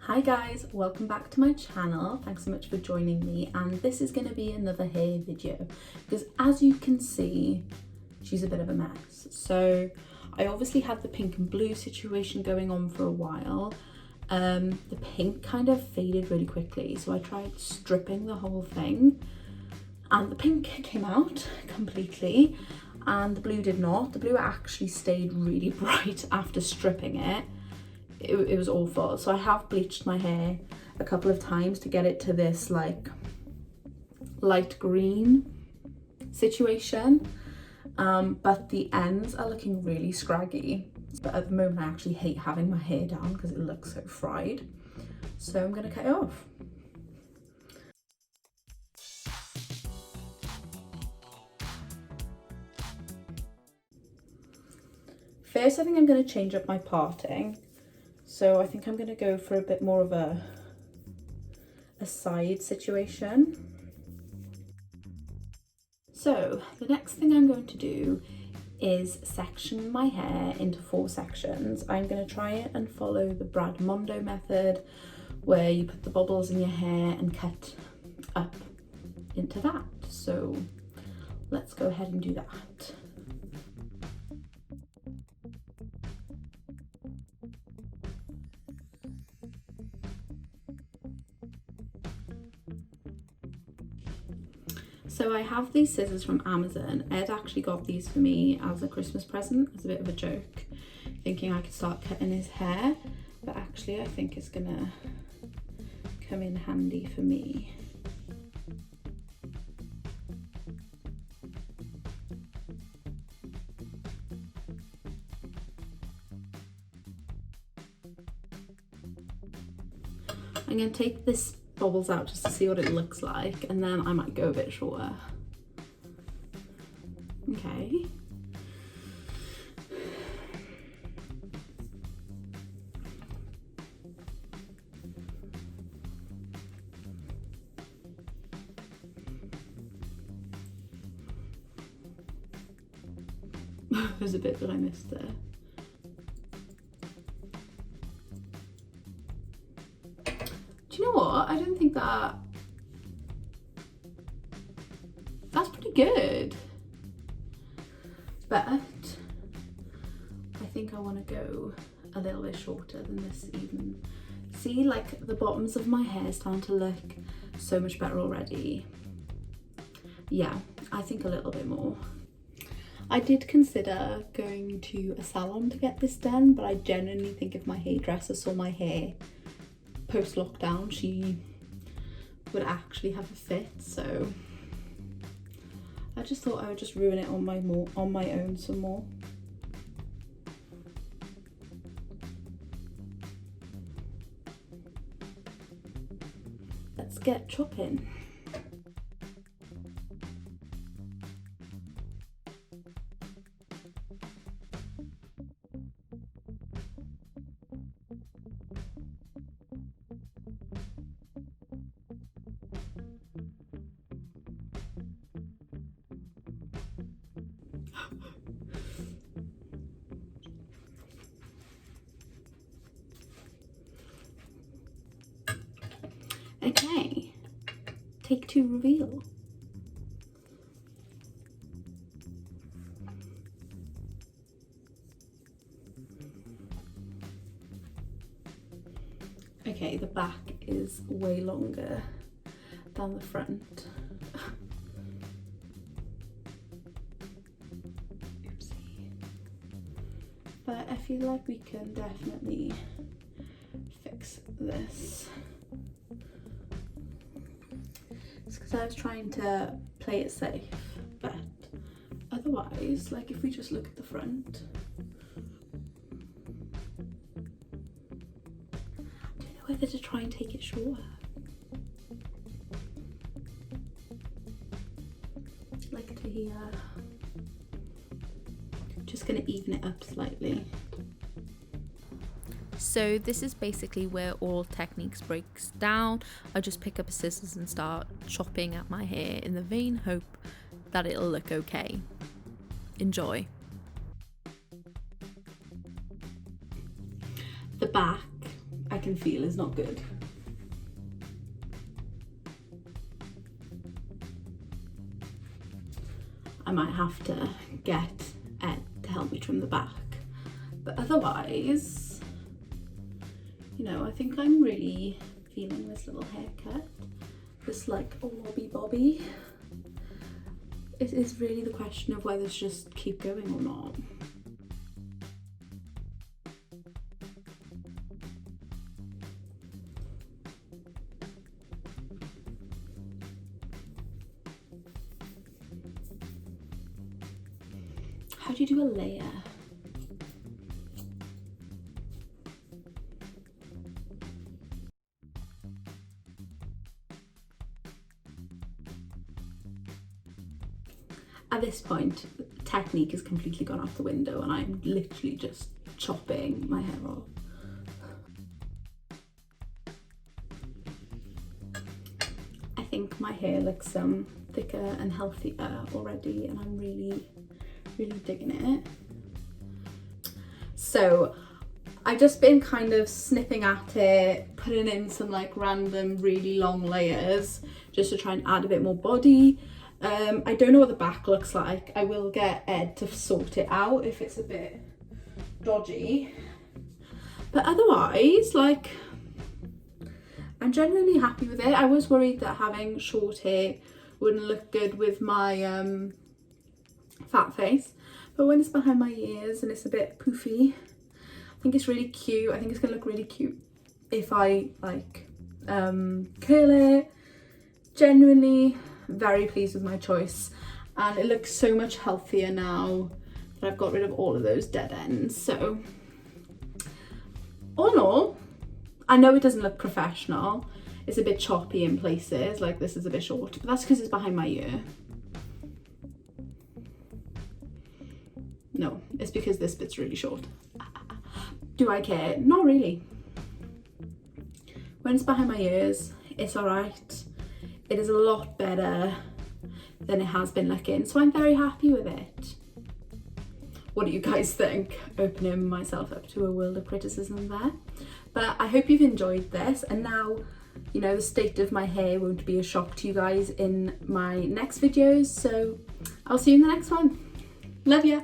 Hi guys, welcome back to my channel. Thanks so much for joining me, and this is going to be another hair video because as you can see, she's a bit of a mess. So I obviously had the pink and blue situation going on for a while. The pink kind of faded really quickly, so I tried stripping the whole thing and the pink came out completely and the blue did not. The blue actually stayed really bright after stripping it. It was awful. So I have bleached my hair a couple of times to get it to this like light green situation, but the ends are looking really scraggy. But at the moment I actually hate having my hair down because it looks so fried, so I'm gonna cut it off. First, I think I'm going to change up my parting. So I think I'm going to go for a bit more of a side situation. So the next thing I'm going to do is section my hair into 4 sections. I'm going to try and follow the Brad Mondo method, where you put the bobbles in your hair and cut up into that. So let's go ahead and do that. So I have these scissors from Amazon. Ed actually got these for me as a Christmas present, as a bit of a joke, thinking I could start cutting his hair, but actually I think it's gonna come in handy for me. I'm gonna take this bobbles out just to see what it looks like, and then I might go a bit shorter. Okay. There's a bit that I missed there. Do you know what? I don't think that's pretty good. But I think I want to go a little bit shorter than this even. See, like the bottoms of my hair starting to look so much better already. Yeah, I think a little bit more. I did consider going to a salon to get this done, but I genuinely think if my hairdresser saw my hair post-lockdown, she would actually have a fit, so I just thought I would just ruin it on my own some more. Let's get chopping. Okay, take 2 reveal. Okay, the back is way longer than the front. Oopsie. But I feel like we can definitely fix this. It's because I was trying to play it safe, but otherwise, like if we just look at the front, I don't know whether to try and take it shorter. Like to here. Just gonna even it up slightly. So this is basically where all techniques breaks down. I just pick up a scissors and start chopping at my hair in the vain hope that it'll look okay. Enjoy. The back I can feel is not good. I might have to get Ed to help me trim the back, but otherwise, you know, I think I'm really feeling this little haircut, this like lobby bobby. It is really the question of whether to just keep going or not. How do you do a layer? At this point, technique has completely gone out the window and I'm literally just chopping my hair off. I think my hair looks thicker and healthier already, and I'm really digging it. So I've just been kind of snipping at it, putting in some like random really long layers just to try and add a bit more body. I don't know what the back looks like. I will get Ed to sort it out if it's a bit dodgy, but otherwise, like, I'm genuinely happy with it. I was worried that having short hair wouldn't look good with my fat face, but when it's behind my ears and it's a bit poofy, I think it's really cute. I think it's gonna look really cute if I like curl it. Genuinely very pleased with my choice, and it looks so much healthier now that I've got rid of all of those dead ends. So all in all, I know it doesn't look professional. It's a bit choppy in places, like this is a bit short, but that's because it's behind my ear. No, it's because this bit's really short. Do I care? Not really. When it's behind my ears, it's alright. It is a lot better than it has been looking, so I'm very happy with it. What do you guys think? Opening myself up to a world of criticism there. But I hope you've enjoyed this, and now, you know, the state of my hair won't be a shock to you guys in my next videos, so I'll see you in the next one. Love ya!